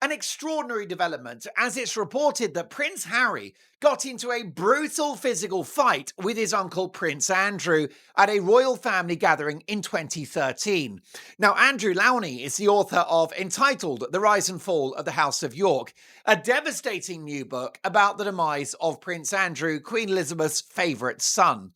An extraordinary development, as it's reported that Prince Harry got into a brutal physical fight with his uncle Prince Andrew at a royal family gathering in 2013. Now, Andrew Lowney is the author of entitled The Rise and Fall of the House of York, a devastating new book about the demise of Prince Andrew, Queen Elizabeth's favourite son.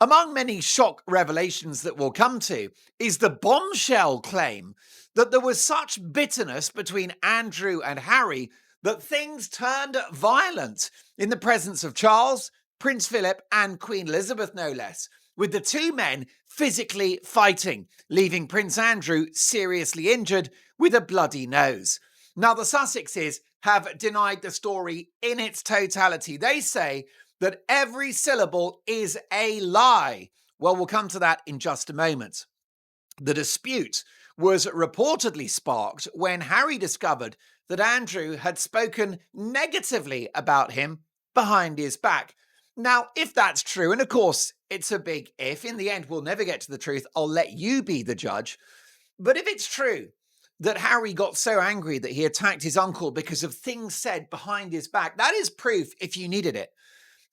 Among many shock revelations that we'll come to is the bombshell claim that there was such bitterness between Andrew and Harry that things turned violent in the presence of Charles, Prince Philip, and Queen Elizabeth, no less, with the two men physically fighting, leaving Prince Andrew seriously injured with a bloody nose. Now, the Sussexes have denied the story in its totality. They say that every syllable is a lie. Well, we'll come to that in just a moment. The dispute was reportedly sparked when Harry discovered that Andrew had spoken negatively about him behind his back. Now, if that's true, and of course it's a big if, in the end we'll never get to the truth, I'll let you be the judge. But if it's true that Harry got so angry that he attacked his uncle because of things said behind his back, that is proof, if you needed it,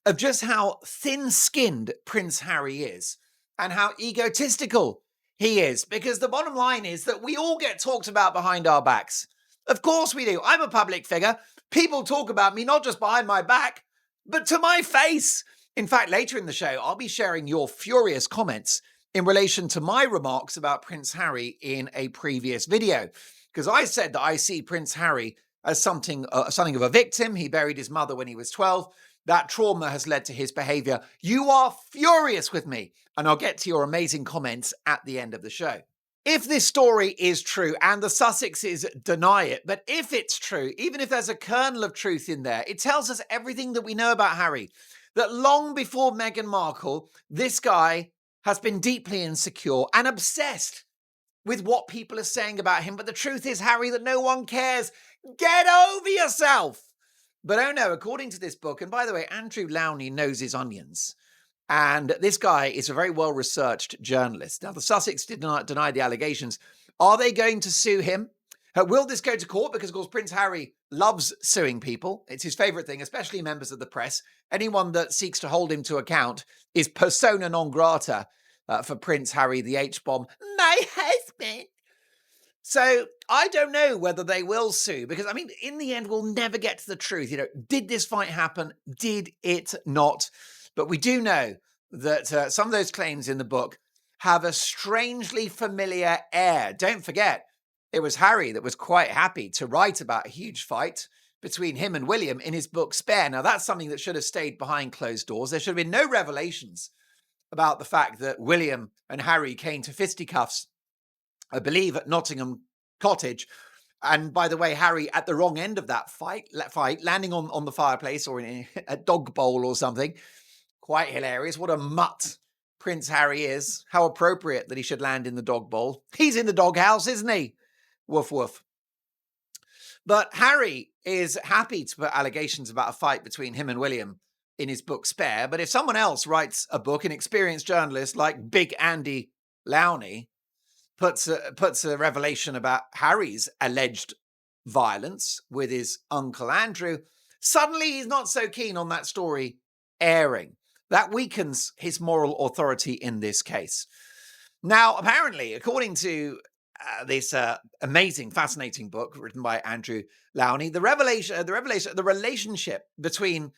of just how thin-skinned Prince Harry is and how egotistical he is, because the bottom line is that we all get talked about behind our backs. Of course we do. I'm a public figure. People talk about me not just behind my back, but to my face. In fact, later in the show, I'll be sharing your furious comments in relation to my remarks about Prince Harry in a previous video, because I said that I see Prince Harry as something of a victim. He buried his mother when he was 12. That trauma has led to his behaviour. You are furious with me, and I'll get to your amazing comments at the end of the show. If this story is true, and the Sussexes deny it, but if it's true, even if there's a kernel of truth in there, it tells us everything that we know about Harry, that long before Meghan Markle, this guy has been deeply insecure and obsessed with what people are saying about him. But the truth is, Harry, that no one cares. Get over yourself. But oh no, according to this book, and by the way, Andrew Lowney knows his onions, and this guy is a very well-researched journalist. Now, the Sussex did not deny the allegations. Are they going to sue him? Will this go to court? Because, of course, Prince Harry loves suing people. It's his favourite thing, especially members of the press. Anyone that seeks to hold him to account is persona non grata for Prince Harry, the H-bomb, my husband. So I don't know whether they will sue, because, I mean, in the end, we'll never get to the truth. Did this fight happen? Did it not? But we do know that some of those claims in the book have a strangely familiar air. Don't forget, it was Harry that was quite happy to write about a huge fight between him and William in his book Spare. Now, that's something that should have stayed behind closed doors. There should have been no revelations about the fact that William and Harry came to fisticuffs, I believe, at Nottingham Cottage. And by the way, Harry at the wrong end of that fight landing on the fireplace or in a dog bowl or something. Quite hilarious. What a mutt Prince Harry is. How appropriate that he should land in the dog bowl. He's in the doghouse, isn't he? Woof, woof. But Harry is happy to put allegations about a fight between him and William in his book Spare. But if someone else writes a book, an experienced journalist like Big Andy Lowney, puts a revelation about Harry's alleged violence with his uncle Andrew, suddenly he's not so keen on that story airing. That weakens his moral authority in this case. Now, apparently, according to this amazing, fascinating book written by Andrew Lowney, the relationship between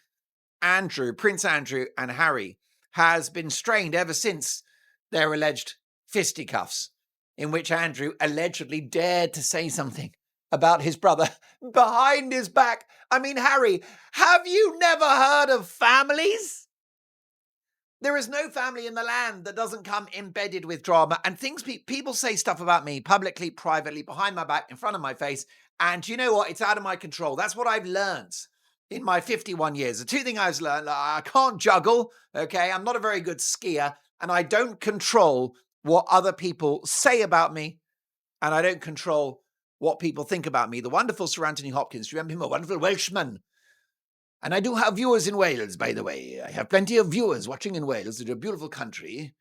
Prince Andrew and Harry has been strained ever since their alleged fisticuffs, in which Andrew allegedly dared to say something about his brother behind his back. I mean, Harry, have you never heard of families? There is no family in the land that doesn't come embedded with drama and things. People say stuff about me publicly, privately, behind my back, in front of my face. And you know what? It's out of my control. That's what I've learned in my 51 years. The two things I've learned, I can't juggle, okay? I'm not a very good skier, and I don't control what other people say about me, and I don't control what people think about me. The wonderful Sir Anthony Hopkins, do you remember him? A wonderful Welshman. And I do have viewers in Wales, by the way. I have plenty of viewers watching in Wales. It's a beautiful country.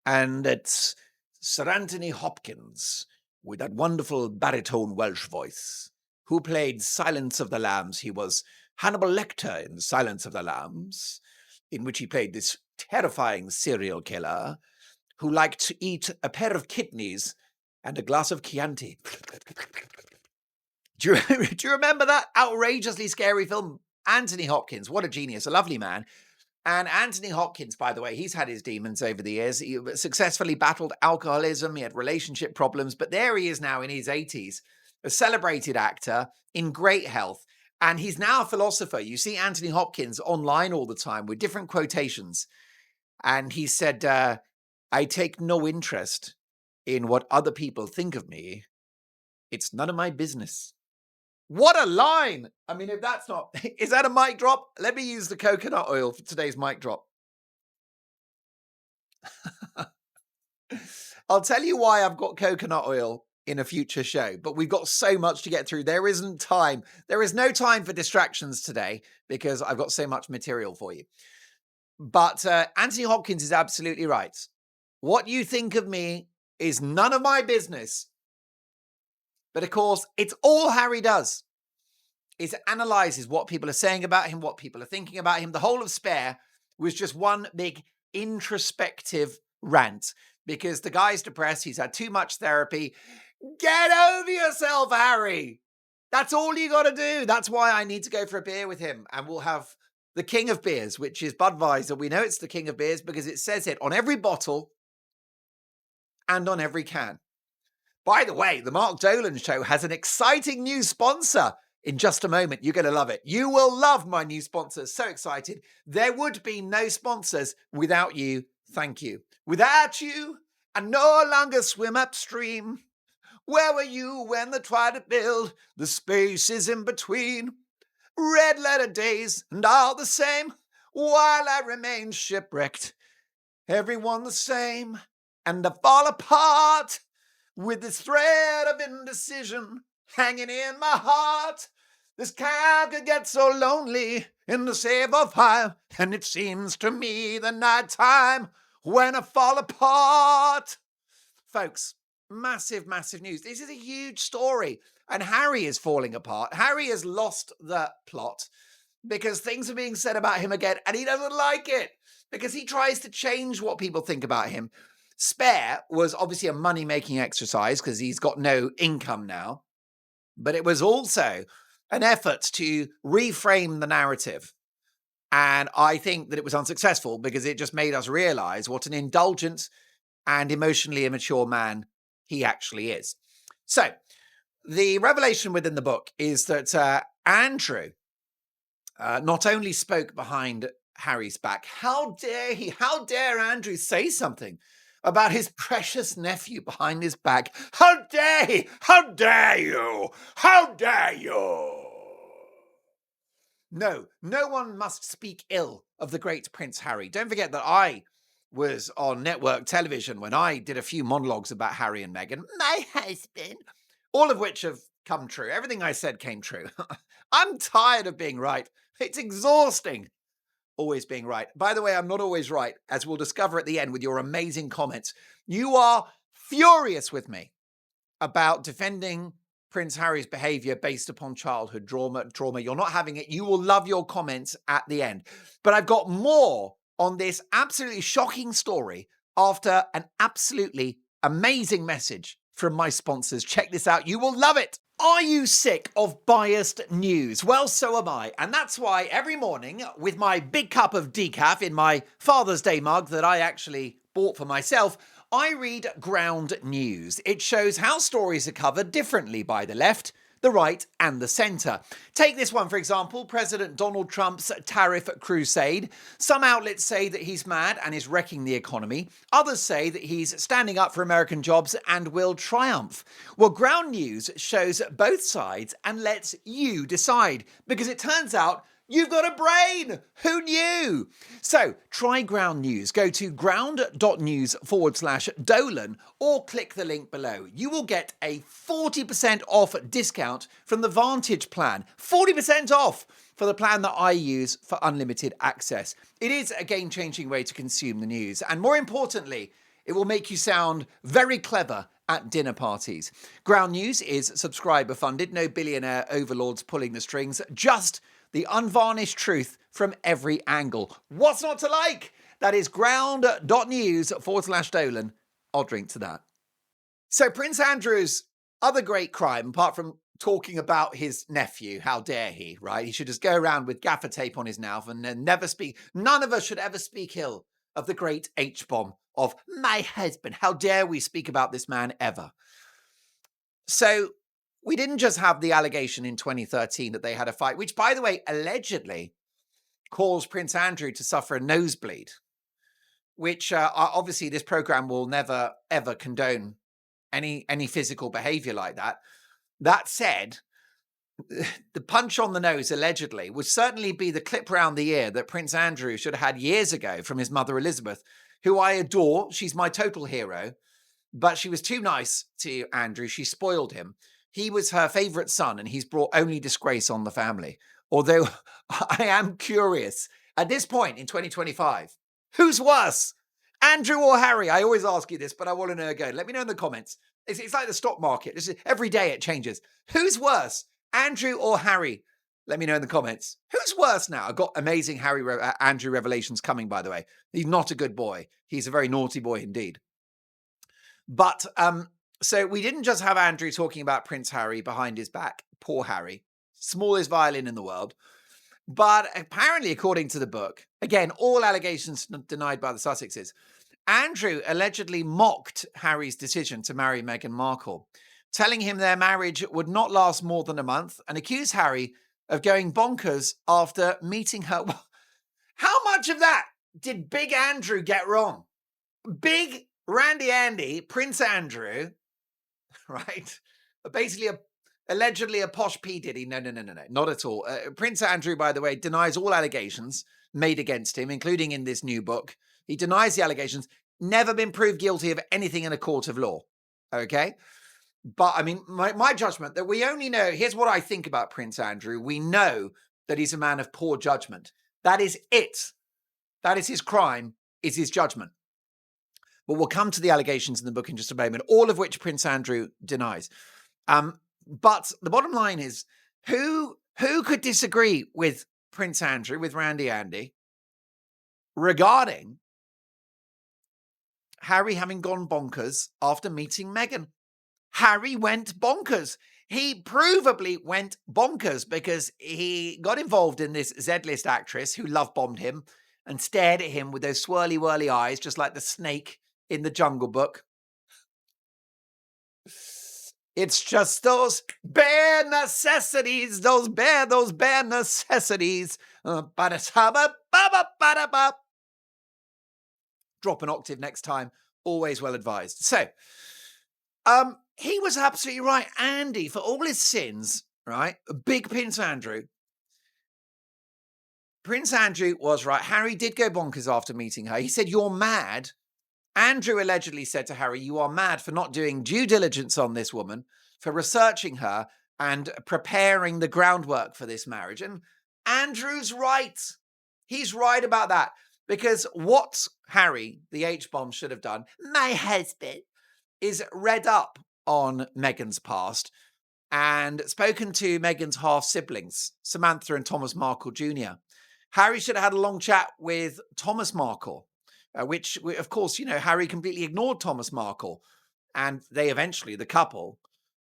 And it's Sir Anthony Hopkins with that wonderful baritone Welsh voice. who played Silence of the Lambs. He was Hannibal Lecter in Silence of the Lambs, in which he played this terrifying serial killer who liked to eat a pair of kidneys and a glass of Chianti. Do you remember that outrageously scary film? Anthony Hopkins, what a genius, a lovely man. And Anthony Hopkins, by the way, he's had his demons over the years. He successfully battled alcoholism. He had relationship problems. But there he is now in his 80s, a celebrated actor in great health. And he's now a philosopher. You see Anthony Hopkins online all the time with different quotations. And he said, I take no interest in what other people think of me. It's none of my business. What a line! I mean, if that's not... Is that a mic drop? Let me use the coconut oil for today's mic drop. I'll tell you why I've got coconut oil in a future show, but we've got so much to get through. There isn't time. There is no time for distractions today because I've got so much material for you. But Anthony Hopkins is absolutely right. What you think of me is none of my business. But of course, it's all Harry does, is analyzes what people are saying about him, what people are thinking about him. The whole of Spare was just one big introspective rant because the guy's depressed. He's had too much therapy. Get over yourself, Harry. That's all you got to do. That's why I need to go for a beer with him. And we'll have the king of beers, which is Budweiser. We know it's the king of beers because it says it on every bottle and on every can. By the way, the Mark Dolan Show has an exciting new sponsor. In just a moment, you're going to love it. You will love my new sponsors. So excited. There would be no sponsors without you. Thank you. Without you, I no longer swim upstream. Where were you when they tried to build the spaces in between? Red letter days and all the same, while I remain shipwrecked. Everyone the same, and I fall apart. With this thread of indecision hanging in my heart, this cat could get so lonely in the save of fire, and it seems to me the night time when I fall apart. Folks, massive, massive news. This is a huge story, and Harry is falling apart. Harry has lost the plot because things are being said about him again, and he doesn't like it because he tries to change what people think about him. Spare was obviously a money-making exercise because he's got no income now. But it was also an effort to reframe the narrative. And I think that it was unsuccessful because it just made us realize what an indulgent and emotionally immature man he actually is. So the revelation within the book is that Andrew not only spoke behind Harry's back. How dare he? How dare Andrew say something about his precious nephew behind his back? How dare he? How dare you? How dare you? No, no one must speak ill of the great Prince Harry. Don't forget that I was on network television when I did a few monologues about Harry and Meghan, my husband, all of which have come true. Everything I said came true. I'm tired of being right. It's exhausting. Always being right. By the way, I'm not always right, as we'll discover at the end with your amazing comments. You are furious with me about defending Prince Harry's behavior based upon childhood trauma. You're not having it. You will love your comments at the end. But I've got more on this absolutely shocking story after an absolutely amazing message from my sponsors. Check this out. You will love it. Are you sick of biased news? Well, so am I. And that's why every morning with my big cup of decaf in my Father's Day mug that I actually bought for myself, I read Ground News. It shows how stories are covered differently by the left, the right and the centre. Take this one, for example, President Donald Trump's tariff crusade. Some outlets say that he's mad and is wrecking the economy. Others say that he's standing up for American jobs and will triumph. Well, Ground News shows both sides and lets you decide, because it turns out you've got a brain. Who knew? So try Ground News. Go to ground.news/Dolan or click the link below. You will get a 40% off discount from the Vantage plan. 40% off for the plan that I use for unlimited access. It is a game-changing way to consume the news. And more importantly, it will make you sound very clever at dinner parties. Ground News is subscriber funded, no billionaire overlords pulling the strings, just the unvarnished truth from every angle. What's not to like? That is ground.news/Dolan. I'll drink to that. So Prince Andrew's other great crime, apart from talking about his nephew, how dare he, right? He should just go around with gaffer tape on his mouth and never speak. None of us should ever speak ill of the great H-bomb of my husband. How dare we speak about this man ever? So we didn't just have the allegation in 2013 that they had a fight, which, by the way, allegedly caused Prince Andrew to suffer a nosebleed, which obviously this program will never, ever condone any physical behavior like that. That said, the punch on the nose, allegedly, would certainly be the clip round the ear that Prince Andrew should have had years ago from his mother, Elizabeth, who I adore. She's my total hero, but she was too nice to Andrew. She spoiled him. He was her favourite son, and he's brought only disgrace on the family. Although I am curious, at this point in 2025, who's worse, Andrew or Harry? I always ask you this, but I want to know again. Let me know in the comments. It's like the stock market. Every day it changes. Who's worse, Andrew or Harry? Let me know in the comments. Who's worse now? I've got amazing Andrew revelations coming, by the way. He's not a good boy. He's a very naughty boy indeed. But so we didn't just have Andrew talking about Prince Harry behind his back. Poor Harry. Smallest violin in the world. But apparently, according to the book, again, all allegations denied by the Sussexes, Andrew allegedly mocked Harry's decision to marry Meghan Markle, telling him their marriage would not last more than a month, and accused Harry of going bonkers after meeting her. How much of that did Big Andrew get wrong? Big Randy Andy, Prince Andrew, right? Basically allegedly a posh P. Diddy. No, not at all. Prince Andrew, by the way, denies all allegations made against him, including in this new book. He denies the allegations, never been proved guilty of anything in a court of law. Okay? But I mean, my judgment that we only know, here's what I think about Prince Andrew. We know that he's a man of poor judgment. That is it. That is his crime, is his judgment. But we'll come to the allegations in the book in just a moment, all of which Prince Andrew denies. But the bottom line is, who could disagree with Prince Andrew, with Randy Andy, regarding Harry having gone bonkers after meeting Meghan? Harry went bonkers. He provably went bonkers because he got involved in this Z-list actress who love-bombed him and stared at him with those swirly-whirly eyes, just like the snake in the Jungle Book. It's just those bare necessities, those bare necessities. Drop an octave next time. Always well advised. So, he was absolutely right. Andy, for all his sins, right? Big Prince Andrew. Prince Andrew was right. Harry did go bonkers after meeting her. He said, "You're mad." Andrew allegedly said to Harry, "You are mad for not doing due diligence on this woman, for researching her and preparing the groundwork for this marriage." And Andrew's right. He's right about that. Because what Harry, the H-bomb, should have done, my husband, is read up on Meghan's past and spoken to Meghan's half-siblings, Samantha and Thomas Markle Jr. Harry should have had a long chat with Thomas Markle, which, of course, Harry completely ignored Thomas Markle. And they eventually, the couple,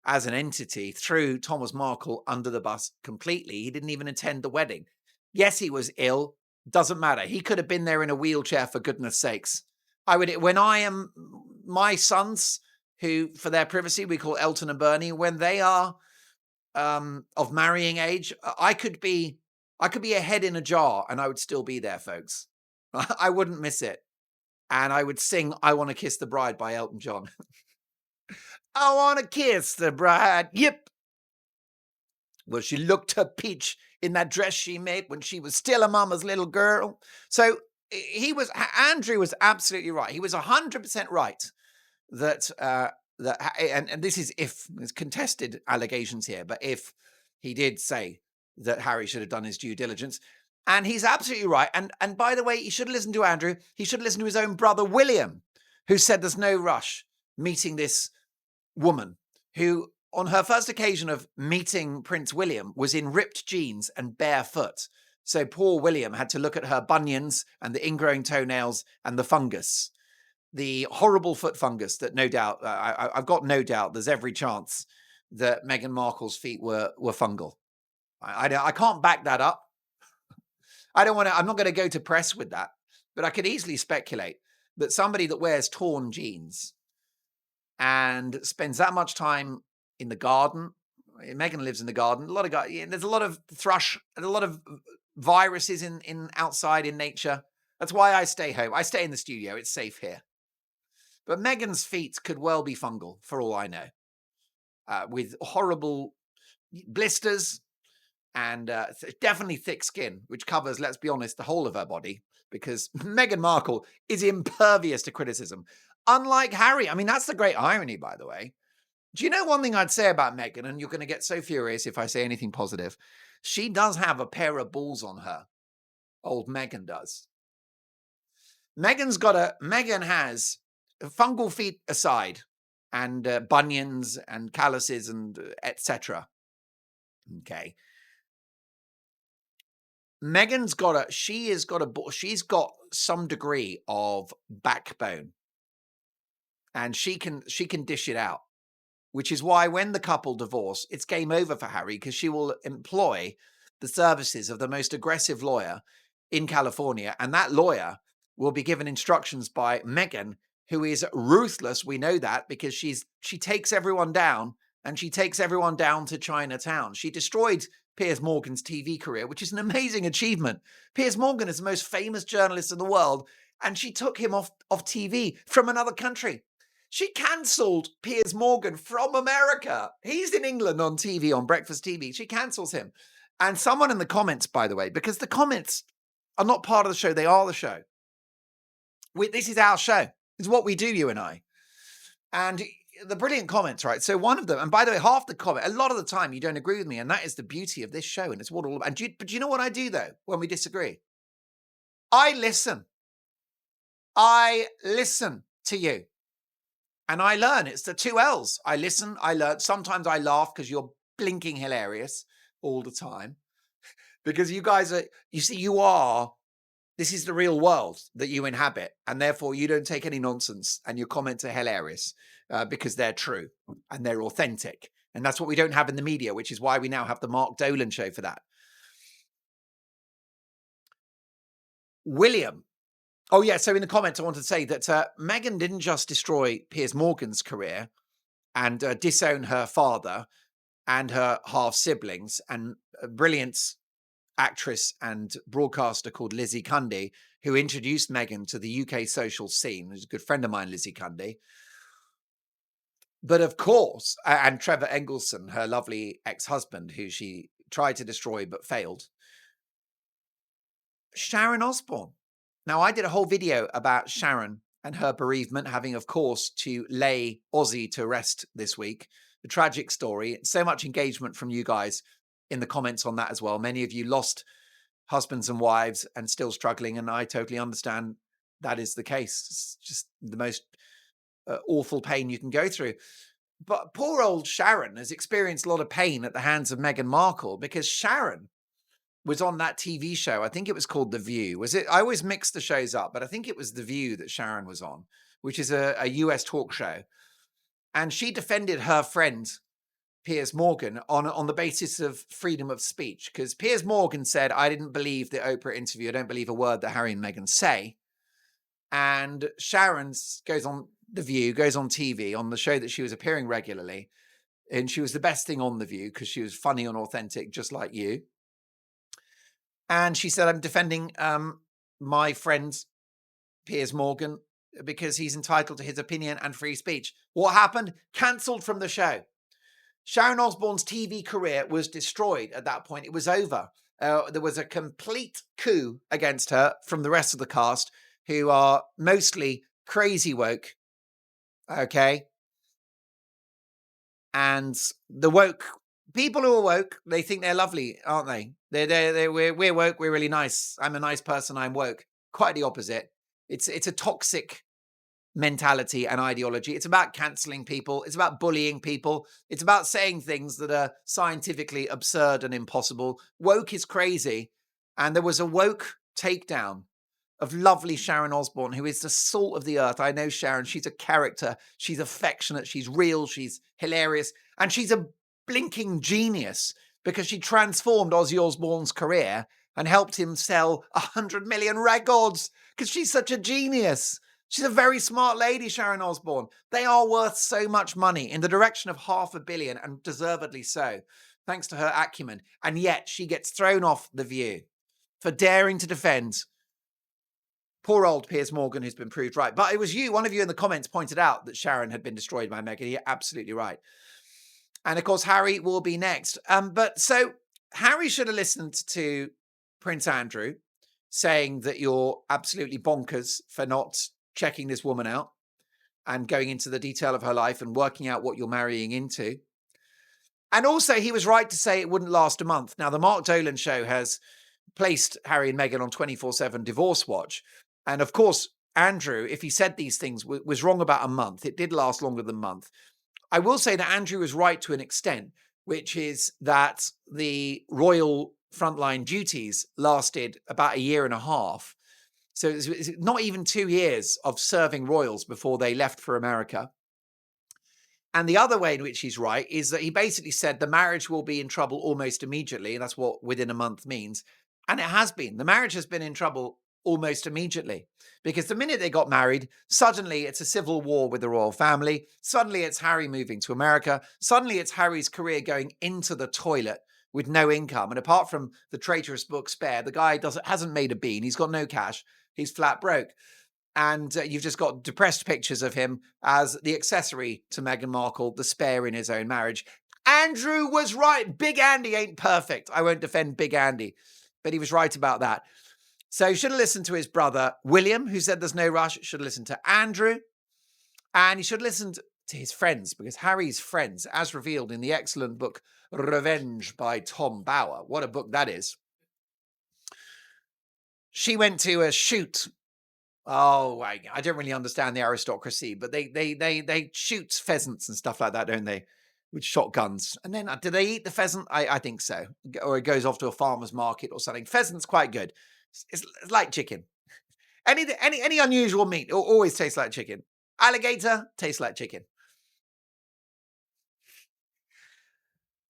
as an entity, threw Thomas Markle under the bus completely. He didn't even attend the wedding. Yes, he was ill. Doesn't matter. He could have been there in a wheelchair, for goodness sakes. My sons, who for their privacy we call Elton and Bernie, when they are of marrying age, I could be a head in a jar and I would still be there, folks. I wouldn't miss it. And I would sing "I Want to Kiss the Bride" by Elton John. I want to kiss the bride. Yep. Well, she looked her peach in that dress she made when she was still a mama's little girl. So Andrew was absolutely right. He was 100% right that and this is if there's contested allegations here, but if he did say that Harry should have done his due diligence, and he's absolutely right. And by the way, he should have listened to Andrew. He should have listened to his own brother William, who said there's no rush meeting this woman who, on her first occasion of meeting Prince William, was in ripped jeans and barefoot. So poor William had to look at her bunions and the ingrowing toenails and the fungus, the horrible foot fungus that no doubt, I've got no doubt there's every chance that Meghan Markle's feet were fungal. I can't back that up. I'm not going to go to press with that, but I could easily speculate that somebody that wears torn jeans and spends that much time in the garden. Meghan lives in the garden. There's a lot of thrush and a lot of viruses in outside in nature. That's why I stay home. I stay in the studio. It's safe here. But Meghan's feet could well be fungal, for all I know, with horrible blisters and definitely thick skin, which covers, let's be honest, the whole of her body, because Meghan Markle is impervious to criticism. Unlike Harry. I mean, that's the great irony, by the way. Do you know one thing I'd say about Meghan, and you're going to get so furious if I say anything positive? She does have a pair of balls on her. Old Meghan does. Meghan has, fungal feet aside, and bunions and calluses and etc. Okay. She's got some degree of backbone, and she can dish it out, which is why when the couple divorce, it's game over for Harry, because she will employ the services of the most aggressive lawyer in California, and that lawyer will be given instructions by Meghan, who is ruthless. We know that because she takes everyone down, and she takes everyone down to Chinatown. She destroyed Piers Morgan's TV career, which is an amazing achievement. Piers Morgan is the most famous journalist in the world, and she took him off TV from another country. She cancelled Piers Morgan from America. He's in England on TV, on breakfast TV. She cancels him. And someone in the comments, by the way, because the comments are not part of the show, they are the show. This is our show. It's what we do, you and I. And the brilliant comments, right? So one of them, and by the way, half the comment, a lot of the time you don't agree with me, and that is the beauty of this show, and it's what all about. But do you know what I do, though, when we disagree? I listen. I listen to you. And I learn. It's the two L's. I listen, I learn. Sometimes I laugh because you're blinking hilarious all the time. Because you guys are, this is the real world that you inhabit. And therefore you don't take any nonsense, and your comments are hilarious because they're true and they're authentic. And that's what we don't have in the media, which is why we now have the Mark Dolan show for that. William. Oh, yeah. So in the comments, I wanted to say that Meghan didn't just destroy Piers Morgan's career and disown her father and her half-siblings, and a brilliant actress and broadcaster called Lizzie Cundy, who introduced Meghan to the UK social scene. Who's a good friend of mine, Lizzie Cundy. But of course, and Trevor Engelson, her lovely ex-husband, who she tried to destroy but failed. Sharon Osbourne. Now, I did a whole video about Sharon and her bereavement, having, of course, to lay Ozzy to rest this week. The tragic story. So much engagement from you guys in the comments on that as well. Many of you lost husbands and wives and still struggling, and I totally understand that is the case. It's just the most awful pain you can go through. But poor old Sharon has experienced a lot of pain at the hands of Meghan Markle, because Sharon was on that TV show. I think it was called The View. Was it? I always mix the shows up, but I think it was The View that Sharon was on, which is a US talk show. And she defended her friend, Piers Morgan, on the basis of freedom of speech. Because Piers Morgan said, I didn't believe the Oprah interview. I don't believe a word that Harry and Meghan say. And Sharon goes on The View, goes on TV, on the show that she was appearing regularly. And she was the best thing on The View because she was funny and authentic, just like you. And she said, I'm defending my friend Piers Morgan because he's entitled to his opinion and free speech. What happened? Cancelled from the show. Sharon Osbourne's TV career was destroyed at that point. It was over. There was a complete coup against her from the rest of the cast, who are mostly crazy woke. Okay. And the woke people who are woke, they think they're lovely, aren't they? We're woke. We're really nice. I'm a nice person. I'm woke. Quite the opposite. It's a toxic mentality and ideology. It's about cancelling people. It's about bullying people. It's about saying things that are scientifically absurd and impossible. Woke is crazy. And there was a woke takedown of lovely Sharon Osbourne, who is the salt of the earth. I know Sharon. She's a character. She's affectionate. She's real. She's hilarious. And she's a blinking genius because she transformed Ozzy Osbourne's career and helped him sell 100 million records because she's such a genius. She's a very smart lady, Sharon Osbourne. They are worth so much money, in the direction of $500 million, and deservedly so, thanks to her acumen. And yet she gets thrown off The View for daring to defend poor old Piers Morgan, who's been proved right. But it was you, one of you in the comments pointed out that Sharon had been destroyed by Meghan. You're absolutely right. And of course, Harry will be next. But so Harry should have listened to Prince Andrew saying that you're absolutely bonkers for not checking this woman out and going into the detail of her life and working out what you're marrying into. And also, he was right to say it wouldn't last a month. Now, the Mark Dolan show has placed Harry and Meghan on 24/7 divorce watch. And of course, Andrew, if he said these things, was wrong about a month. It did last longer than a month. I will say that Andrew was right to an extent, which is that the royal frontline duties lasted about a year and a half. So it's not even 2 years of serving royals before they left for America. And the other way in which he's right is that he basically said the marriage will be in trouble almost immediately. And that's what within a month means. And it has been. The marriage has been in trouble almost immediately, because the minute they got married, suddenly it's a civil war with the royal family. Suddenly it's Harry moving to America. Suddenly it's Harry's career going into the toilet with no income. And apart from the traitorous book Spare, the guy hasn't made a bean. He's got no cash. He's flat broke. And you've just got depressed pictures of him as the accessory to Meghan Markle, the spare in his own marriage. Andrew was right. Big Andy ain't perfect. I won't defend Big Andy, but he was right about that. So he should have listened to his brother, William, who said there's no rush. Should have listened to Andrew. And he should have listened to his friends, because Harry's friends, as revealed in the excellent book Revenge by Tom Bower. What a book that is. She went to a shoot. Oh, I don't really understand the aristocracy, but they shoot pheasants and stuff like that, don't they? With shotguns. And then do they eat the pheasant? I think so. Or it goes off to a farmer's market or something. Pheasant's quite good. It's like chicken. Any unusual meat always tastes like chicken. Alligator tastes like chicken.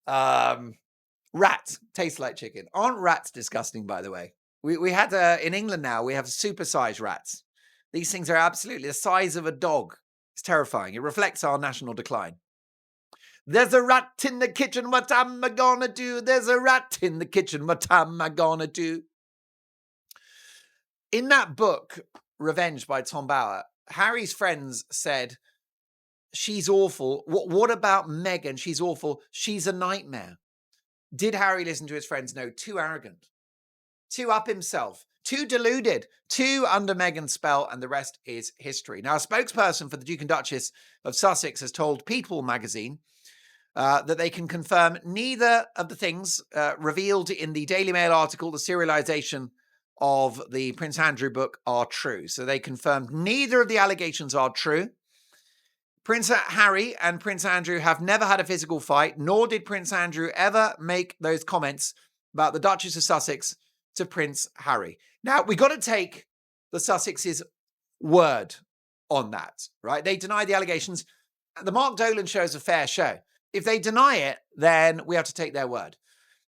Rat tastes like chicken. Aren't rats disgusting, by the way? We had in England now, we have supersized rats. These things are absolutely the size of a dog. It's terrifying. It reflects our national decline. There's a rat in the kitchen, what am I gonna do? There's a rat in the kitchen, what am I gonna do? In that book, Revenge by Tom Bower, Harry's friends said, she's awful. What about Meghan? She's awful. She's a nightmare. Did Harry listen to his friends? No, too arrogant. Too up himself, too deluded, too under Meghan's spell, and the rest is history. Now, a spokesperson for the Duke and Duchess of Sussex has told People magazine that they can confirm neither of the things revealed in the Daily Mail article, the serialization of the Prince Andrew book, are true. So they confirmed neither of the allegations are true. Prince Harry and Prince Andrew have never had a physical fight, nor did Prince Andrew ever make those comments about the Duchess of Sussex to Prince Harry. Now, we got to take the Sussexes' word on that, right? They deny the allegations. The Mark Dolan show is a fair show. If they deny it, then we have to take their word.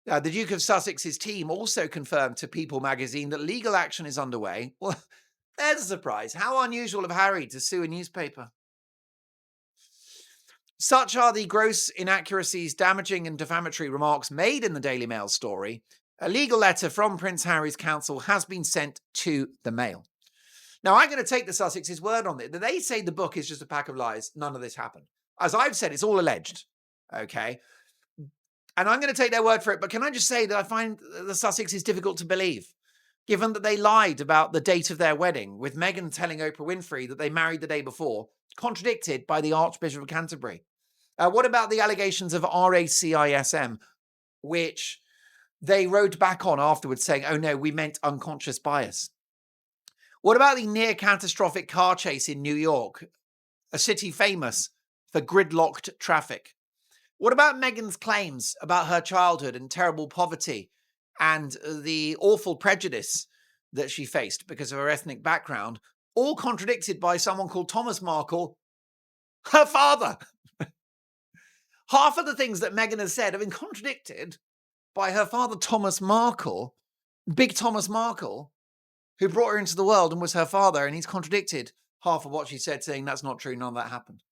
The Duke of Sussex's team also confirmed to People magazine that legal action is underway. Well, there's a surprise. How unusual of Harry to sue a newspaper. Such are the gross inaccuracies, damaging and defamatory remarks made in the Daily Mail story. A legal letter from Prince Harry's counsel has been sent to the Mail. Now, I'm going to take the Sussex's word on it. They say the book is just a pack of lies. None of this happened. As I've said, it's all alleged. Okay. And I'm going to take their word for it. But can I just say that I find the Sussexes difficult to believe, given that they lied about the date of their wedding, with Meghan telling Oprah Winfrey that they married the day before, contradicted by the Archbishop of Canterbury. What about the allegations of racism, which they rode back on afterwards, saying, oh no, we meant unconscious bias? What about the near catastrophic car chase in New York, a city famous for gridlocked traffic? What about Meghan's claims about her childhood and terrible poverty and the awful prejudice that she faced because of her ethnic background, all contradicted by someone called Thomas Markle, her father? Half of the things that Meghan has said have been contradicted by her father, Thomas Markle, big Thomas Markle, who brought her into the world and was her father, and he's contradicted half of what she said, saying that's not true, none of that happened.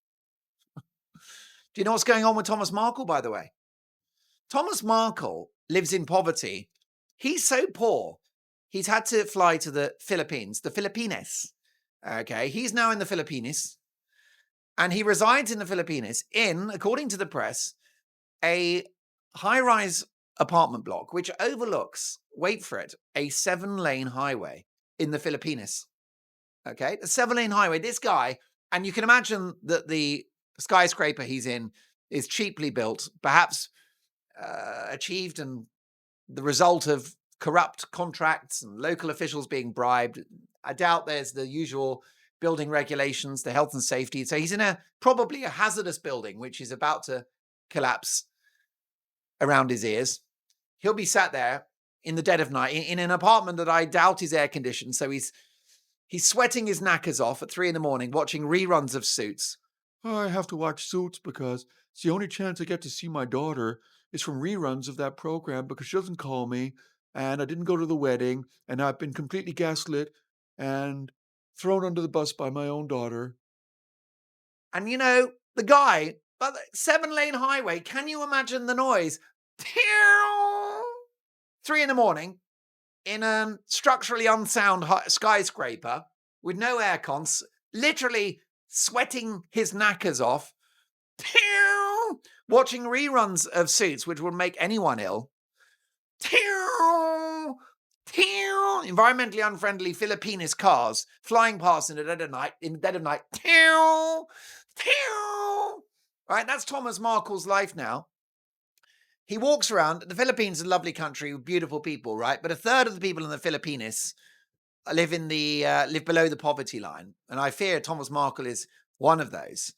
Do you know what's going on with Thomas Markle, by the way? Thomas Markle lives in poverty. He's so poor, he's had to fly to the Philippines, the Philippines. Okay, he's now in the Philippines, and he resides in the Philippines in, according to the press, a high-rise apartment block which overlooks, wait for it, a 7-lane highway in the Philippines. Okay, the 7-lane highway. This guy, and you can imagine that the skyscraper he's in is cheaply built, perhaps achieved and the result of corrupt contracts and local officials being bribed. I doubt there's the usual building regulations, the health and safety. So he's in probably a hazardous building, which is about to collapse around his ears. He'll be sat there in the dead of night in an apartment that I doubt is air conditioned. So he's sweating his knackers off at 3 a.m, watching reruns of Suits. Oh, I have to watch Suits because it's the only chance I get to see my daughter is from reruns of that program because she doesn't call me, and I didn't go to the wedding, and I've been completely gaslit and thrown under the bus by my own daughter. And the guy, but 7-lane highway, can you imagine the noise? 3 a.m, in a structurally unsound skyscraper with no air cons, literally sweating his knackers off, watching reruns of Suits, which will make anyone ill. Environmentally unfriendly Filipinist cars flying past in the dead of night. Right, that's Thomas Markle's life now. He walks around. The Philippines is a lovely country with beautiful people, right? But a third of the people in the Philippines live below the poverty line, and I fear Thomas Markle is one of those.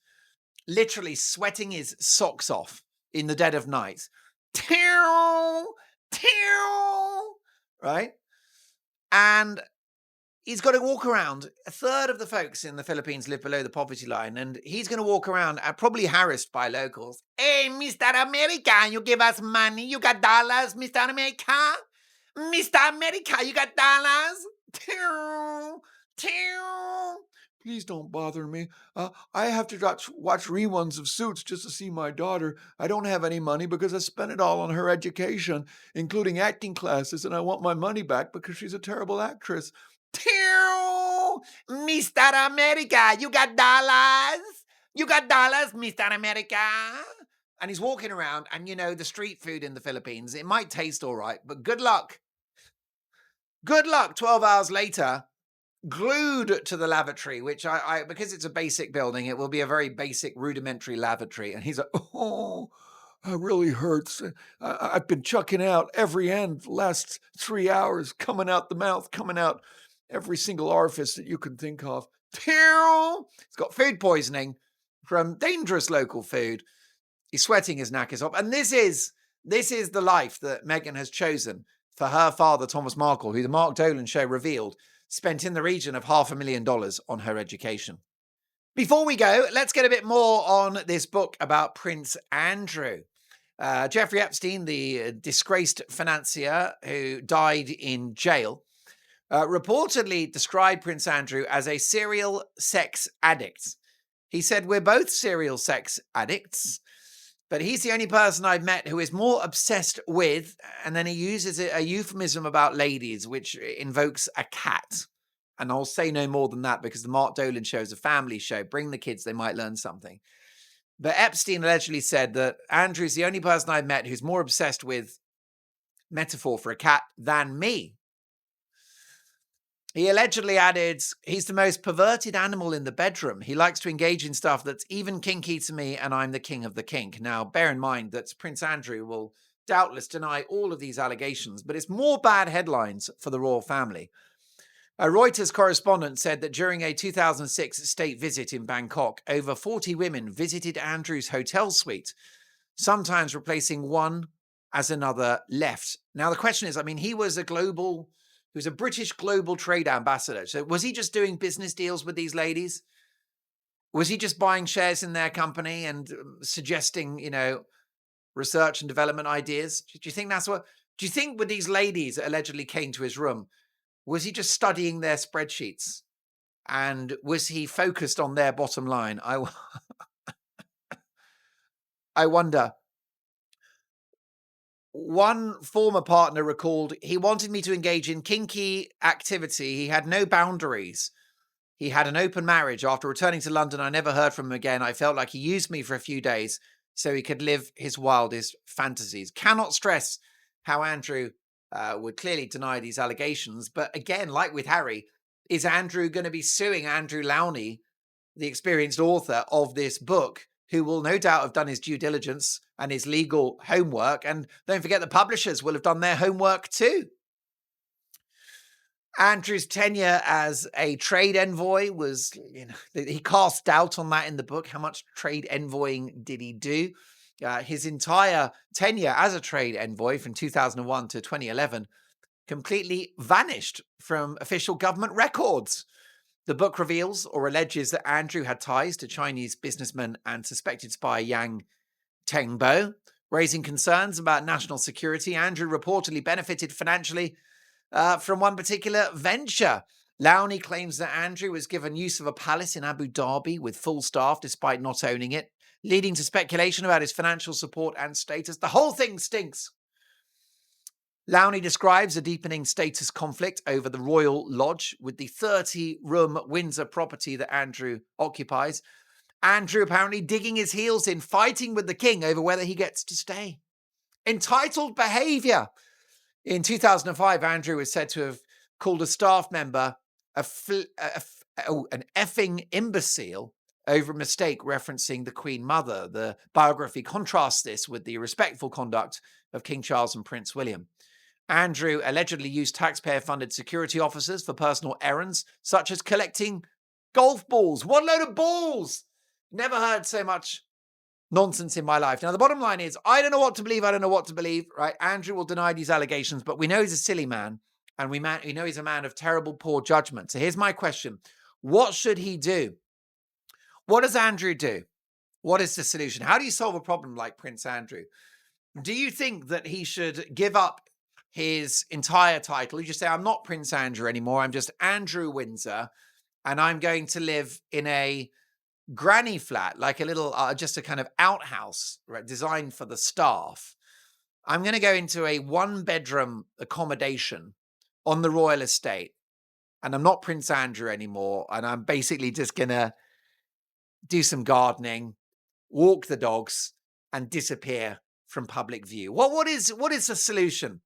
Literally sweating his socks off in the dead of night. Right? And he's got to walk around. A third of the folks in the Philippines live below the poverty line, and he's going to walk around probably harassed by locals. Hey, Mr. America, you give us money? You got dollars, Mr. America? Mr. America, you got dollars? Please don't bother me. I have to watch reruns of Suits just to see my daughter. I don't have any money because I spent it all on her education, including acting classes, and I want my money back because she's a terrible actress. Mr. America, you got dollars? You got dollars, Mr. America? And he's walking around, and the street food in the Philippines, it might taste all right, but good luck. Good luck 12 hours later, glued to the lavatory, which I because it's a basic building, it will be a very basic, rudimentary lavatory. And he's like, oh, it really hurts. I've been chucking out every end the last 3 hours, coming out the mouth, coming out every single orifice that you can think of. He's got food poisoning from dangerous local food. He's sweating his knackers off. And this is the life that Meghan has chosen for her father, Thomas Markle, who the Mark Dolan show revealed spent in the region of $500,000 on her education. Before we go, let's get a bit more on this book about Prince Andrew. Jeffrey Epstein, the disgraced financier who died in jail, reportedly described Prince Andrew as a serial sex addict. He said, "We're both serial sex addicts, but he's the only person I've met who is more obsessed with," and then he uses a euphemism about ladies, which invokes a cat. And I'll say no more than that because the Mark Dolan show is a family show. Bring the kids, they might learn something. But Epstein allegedly said that Andrew's the only person I've met who's more obsessed with, metaphor for a cat, than me. He allegedly added, "He's the most perverted animal in the bedroom. He likes to engage in stuff that's even kinky to me, and I'm the king of the kink." Now, bear in mind that Prince Andrew will doubtless deny all of these allegations, but it's more bad headlines for the royal family. A Reuters correspondent said that during a 2006 state visit in Bangkok, over 40 women visited Andrew's hotel suite, sometimes replacing one as another left. Now, the question is, I mean, he was a British global trade ambassador. So was he just doing business deals with these ladies? Was he just buying shares in their company and suggesting, research and development ideas? Do you think that's what? Do you think with these ladies that allegedly came to his room, was he just studying their spreadsheets? And was he focused on their bottom line? I wonder. One former partner recalled, he wanted me to engage in kinky activity. He had no boundaries. He had an open marriage. After returning to London, I never heard from him again. I felt like he used me for a few days so he could live his wildest fantasies. Cannot stress how Andrew would clearly deny these allegations. But again, like with Harry, is Andrew going to be suing Andrew Lowney, the experienced author of this book, who will no doubt have done his due diligence and his legal homework? And don't forget, the publishers will have done their homework too. Andrew's tenure as a trade envoy was, he cast doubt on that in the book. How much trade envoying did he do? His entire tenure as a trade envoy from 2001 to 2011 completely vanished from official government records. The book reveals or alleges that Andrew had ties to Chinese businessman and suspected spy Yang Tengbo, raising concerns about national security. Andrew reportedly benefited financially from one particular venture. Lowney claims that Andrew was given use of a palace in Abu Dhabi with full staff despite not owning it, leading to speculation about his financial support and status. The whole thing stinks. Lowney describes a deepening status conflict over the Royal Lodge with the 30-room Windsor property that Andrew occupies. Andrew apparently digging his heels in, fighting with the king over whether he gets to stay. Entitled behaviour. In 2005, Andrew was said to have called a staff member an effing imbecile over a mistake referencing the Queen Mother. The biography contrasts this with the respectful conduct of King Charles and Prince William. Andrew allegedly used taxpayer-funded security officers for personal errands, such as collecting golf balls. What load of balls! Never heard so much nonsense in my life. Now, the bottom line is, I don't know what to believe, right? Andrew will deny these allegations, but we know he's a silly man, and we know he's a man of terrible, poor judgment. So here's my question. What should he do? What does Andrew do? What is the solution? How do you solve a problem like Prince Andrew? Do you think that he should give up his entire title? You just say, I'm not Prince Andrew anymore. I'm just Andrew Windsor, and I'm going to live in a granny flat, like a little, just a kind of outhouse, right, designed for the staff. I'm going to go into a one-bedroom accommodation on the royal estate, and I'm not Prince Andrew anymore, and I'm basically just going to do some gardening, walk the dogs, and disappear from public view. What is the solution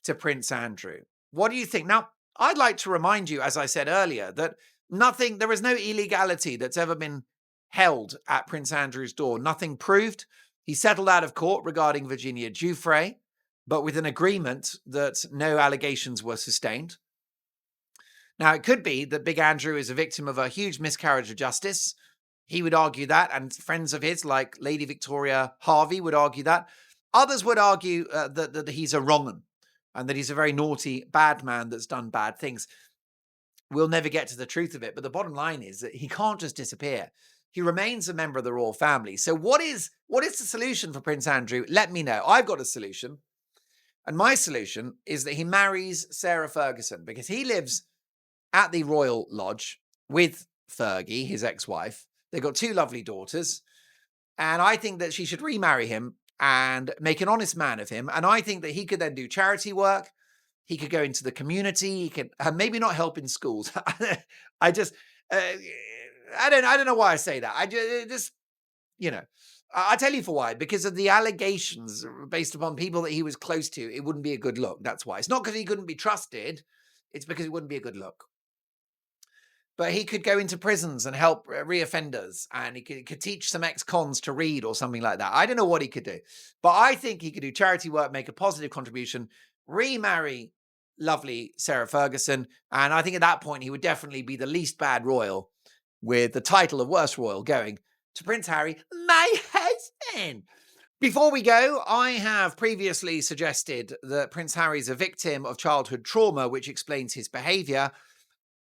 to Prince Andrew? What do you think? Now, I'd like to remind you, as I said earlier, that there is no illegality that's ever been held at Prince Andrew's door. Nothing proved. He settled out of court regarding Virginia Giuffre, but with an agreement that no allegations were sustained. Now, it could be that Big Andrew is a victim of a huge miscarriage of justice. He would argue that, and friends of his like Lady Victoria Harvey would argue that. Others would argue that he's a wrong 'un and that he's a very naughty, bad man that's done bad things. We'll never get to the truth of it, but the bottom line is that he can't just disappear. He remains a member of the royal family. So what is the solution for Prince Andrew? Let me know. I've got a solution. And my solution is that he marries Sarah Ferguson, because he lives at the Royal Lodge with Fergie, his ex-wife. They've got two lovely daughters. And I think that she should remarry him and make an honest man of him. And I think that he could then do charity work. He could go into the community. He could maybe not help in schools. I don't know why I say that. I tell you for why. Because of the allegations based upon people that he was close to, it wouldn't be a good look. That's why. It's not because he couldn't be trusted. It's because it wouldn't be a good look. But he could go into prisons and help reoffenders, and he could teach some ex-cons to read or something like that. I don't know what he could do, but I think he could do charity work, make a positive contribution, remarry lovely Sarah Ferguson. And I think at that point, he would definitely be the least bad royal, with the title of worst royal going to Prince Harry, my husband. Before we go, I have previously suggested that Prince Harry is a victim of childhood trauma, which explains his behavior.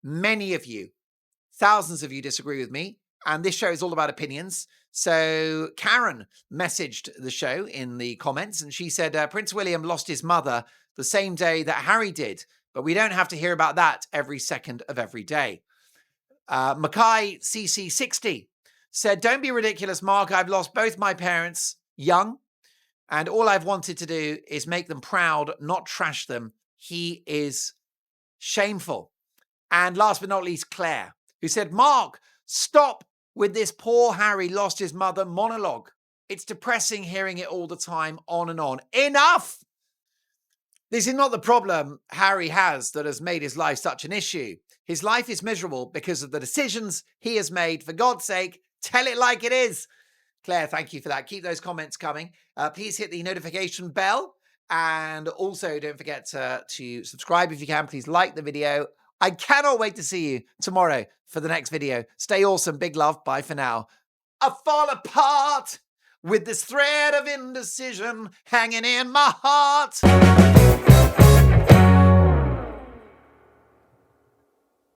Many of you, thousands of you, disagree with me, and this show is all about opinions. So Karen messaged the show in the comments, and she said Prince William lost his mother the same day that Harry did, but we don't have to hear about that every second of every day. Mackay CC60 said, don't be ridiculous, Mark. I've lost both my parents young, and all I've wanted to do is make them proud, not trash them. He is shameful. And last but not least, Claire, who said, Mark, stop with this poor Harry lost his mother monologue. It's depressing hearing it all the time, on and on. Enough! This is not the problem Harry has that has made his life such an issue. His life is miserable because of the decisions he has made. For God's sake, tell it like it is. Claire, thank you for that. Keep those comments coming. Please hit the notification bell. And also don't forget to subscribe if you can. Please like the video. I cannot wait to see you tomorrow for the next video. Stay awesome. Big love. Bye for now. I fall apart with this thread of indecision hanging in my heart.